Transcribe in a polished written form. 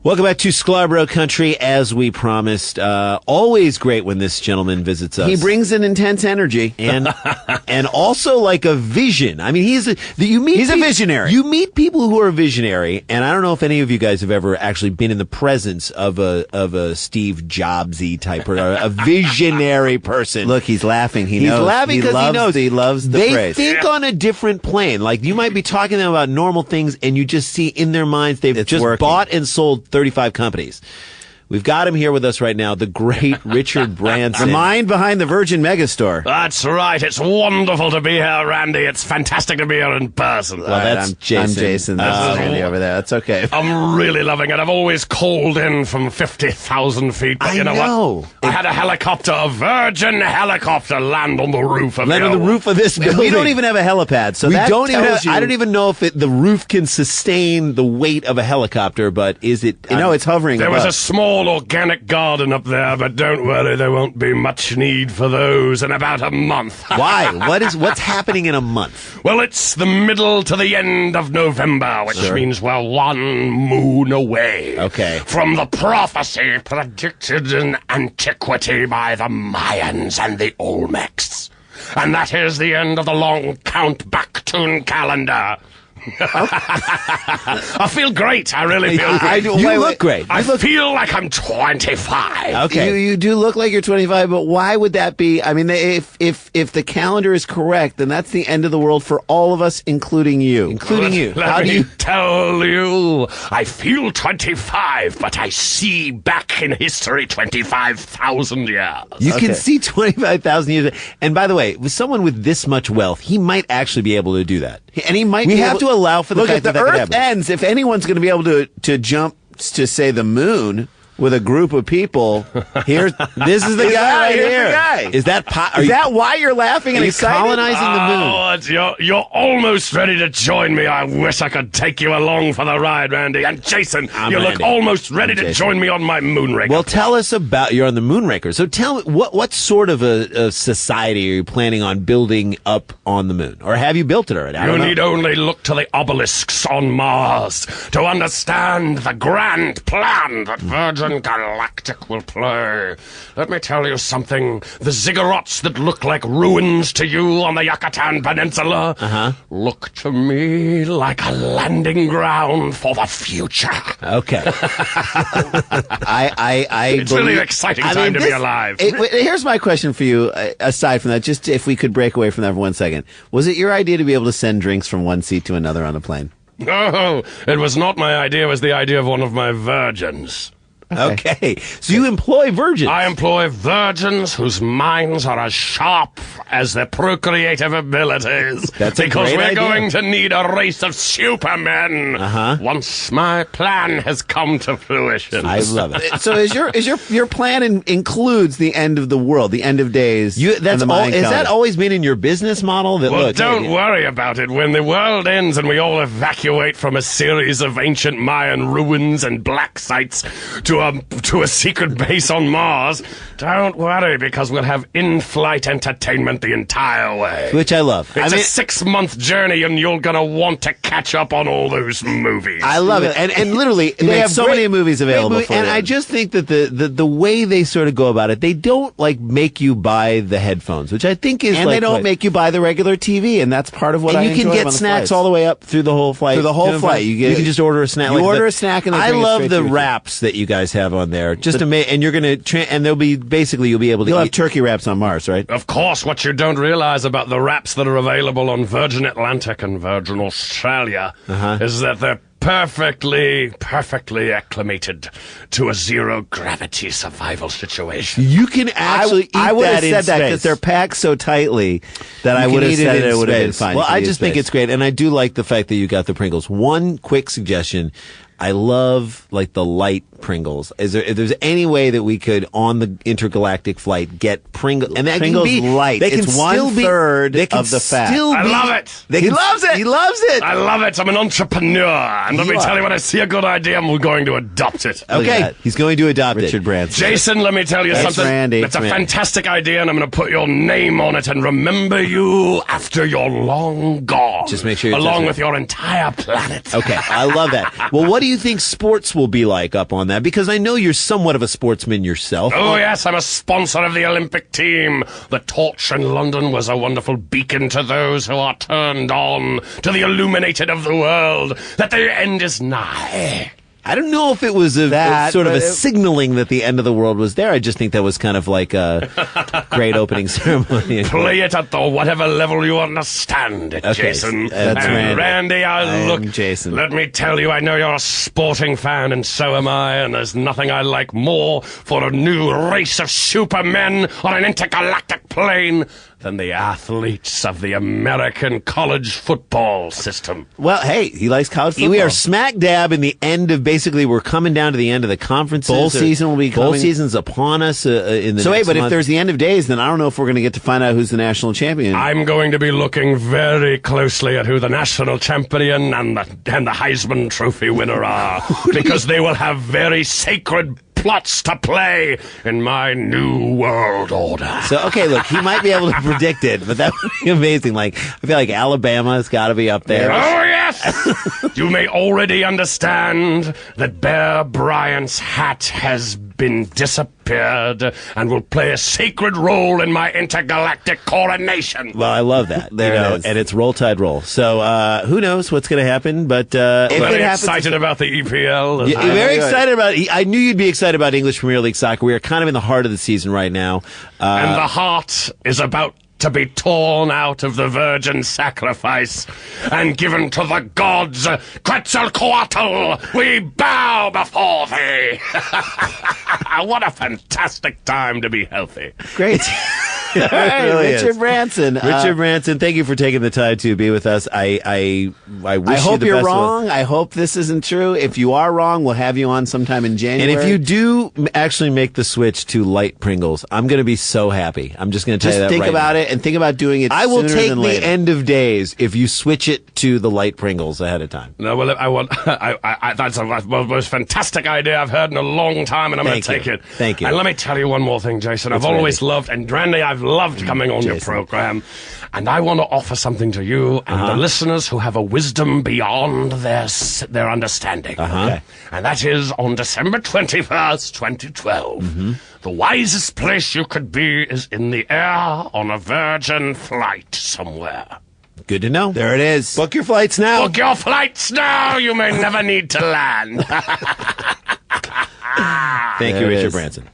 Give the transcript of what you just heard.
Welcome back to Scarborough Country, as we promised. Always great when this gentleman visits us. He brings an intense energy. And also like a vision. I mean, he's a visionary. You meet people who are visionary, and I don't know if any of you guys have ever actually been in the presence of a Steve Jobsy type or a visionary person. Look, he's laughing. He's laughing because he knows. He loves the they phrase. They think on a different plane. Like, you might be talking to them about normal things, and you just see in their minds they've just bought and sold 35 companies. We've got him here with us right now, the great Richard Branson. The mind behind the Virgin Megastore. That's right. It's wonderful to be here, Randy. It's fantastic to be here in person. Well, I'm Jason. That's Randy over there. That's okay. I'm really loving it. I've always called in from 50,000 feet. But you know what? I had a helicopter, a Virgin helicopter, land on the roof of this building. We don't even have a helipad, so I don't even know if the roof can sustain the weight of a helicopter, but is it? It's hovering. There was a small organic garden up there, but don't worry, there won't be much need for those in about a month. Why? What's happening in a month? Well, it's the middle to the end of November, which means we're one moon away. Okay. From the prophecy predicted in antiquity by the Mayans and the Olmecs. And that is the end of the long count back-tune calendar. I feel great. I really feel great. You look great. I feel like I'm 25. Okay. You do look like you're 25, but why would that be? I mean, if the calendar is correct, then that's the end of the world for all of us, including you. Let me tell you, I feel 25, but I see back in history 25,000 years. You can see 25,000 years. And by the way, with someone with this much wealth, he might actually be able to do that. And he might. We have to allow for the fact that the Earth ends. If anyone's going to be able to jump to say the moon with a group of people, this is the guy right here. Is that why you're laughing and excited? Colonizing the moon. You're almost ready to join me. I wish I could take you along for the ride, Randy. And Jason, look almost ready to join me on my Moonraker. Well, tell us about you're on the Moonraker. So tell me what sort of a society are you planning on building up on the moon, or have you built it already? You need only look to the obelisks on Mars to understand the grand plan that Virgin Galactic will play. Let me tell you something. The ziggurats that look like ruins to you on the Yucatan Peninsula look to me like a landing ground for the future. Okay. It's really an exciting time to be alive. Here's my question for you, aside from that, just if we could break away from that for 1 second. Was it your idea to be able to send drinks from one seat to another on a plane? No, it was not my idea. It was the idea of one of my virgins. Okay. So you employ virgins? I employ virgins whose minds are as sharp as their procreative abilities. That's because we're idea. Going to need a race of supermen once my plan has come to fruition. I love it. So is your plan includes the end of the world, the end of days? Has that always been in your business model? Don't worry about it. When the world ends and we all evacuate from a series of ancient Mayan ruins and black sites to a secret base on Mars, don't worry, because we'll have in-flight entertainment the entire way. Which I love. It's a 6-month journey, and you're going to want to catch up on all those movies. I love it. And literally, they have so many movies available for and you. I just think that the way they sort of go about it, they don't make you buy the headphones, which I think is they don't make you buy the regular TV, and that's part of what I enjoy. And you can get snacks all the way up through the whole flight. Through the whole flight. You can just order a snack. You order a snack, and I love the wraps that you guys have on there. Just and you're going to and they'll be you'll be able to. You'll have turkey wraps on Mars, right? Of course. What you don't realize about the wraps that are available on Virgin Atlantic and Virgin Australia is that they're perfectly acclimated to a zero-gravity survival situation. You can actually eat I would that have said that because they're packed so tightly that I would have said it would have been fine. Well, I just think it's great, and I do like the fact that you got the Pringles. One quick suggestion. I love the light Pringles? Is there, if there's any way that we could, on the intergalactic flight, get Pringles? And that Pringles can be light. They can It's still be, 1/3 they can of the fat. still I be- love it. He loves it. He loves it. I love it. I'm an entrepreneur. And let me You tell are. you, when I see a good idea, I'm going to adopt it. Look at Okay, that. he's going to adopt Richard it. Branson. Jason, let me tell you Thanks, something. Randy. It's a Randy. fantastic idea, and I'm going to put your name on it and remember you after you're long gone. Just make sure you along touch it. with your entire planet. Okay, I love that. Well, what do you think sports will be like up on that? Because I know you're somewhat of a sportsman yourself. Oh, yes, I'm a sponsor of the Olympic team. The torch in London was a wonderful beacon to those who are turned on to the illuminated of the world, that the end is nigh. I don't know if it was a sort of a signaling that the end of the world was there. I just think that was kind of like a great opening ceremony. Play it at the whatever level you understand it, Okay, Jason. that's and Randy. look, Jason. Let me tell you, I know you're a sporting fan, and so am I, and there's nothing I like more for a new race of supermen on an intergalactic plane than the athletes of the American college football system. Well, hey, he likes college football. We are smack dab in the end of, basically, we're coming down to the end of the conferences. Bowl season will be Bowl coming. season's upon us in the So wait, next but if month. there's the end of days, then I don't know if we're going to get to find out who's the national champion. I'm going to be looking very closely at who the national champion and the Heisman Trophy winner are, because they will have very sacred plots to play in my new world order. So, okay, look, he might be able to predict it, but that would be amazing. Like, I feel like Alabama's got to be up there. Oh, yes! You may already understand that Bear Bryant's hat has been disappeared and will play a sacred role in my intergalactic coronation. Well, I love that. There you it know, is. and it's roll tide roll. So, who knows what's going to happen, but, If Very it happens- excited about the EPL. yeah, very excited about it. I knew you'd be excited about English Premier League soccer. We are kind of in the heart of the season right now. And the heart is about to be torn out of the virgin sacrifice and given to the gods. Quetzalcoatl, we bow before thee. What a fantastic time to be healthy. Great. All right, really is. Richard Branson. Richard Branson, thank you for taking the time to be with us. I wish I you hope the you're best of luck. wrong. I hope this isn't true. If you are wrong, we'll have you on sometime in And January. if you do actually make the switch to light Pringles, I'm going to be so happy. I'm just going to tell you that think right about now. it and think about doing it I will sooner take than the later. end of days if you switch it to the light Pringles ahead of time. No, well, I want. That's the most fantastic idea I've heard in a long time, and I'm going to Thank take you. it. Thank you. And let me tell you one more thing, Jason. I've Randy. always loved, and Randy, I've loved coming on your Jason. program, and I want to offer something to you and the listeners who have a wisdom beyond their understanding. Okay. And that is on December 21st, 2012. The wisest place you could be is in the air on a Virgin flight somewhere. Good to know. There it is. Book your flights now. Book your flights now. You may never need to land. Thank There you, it Richard is. Branson.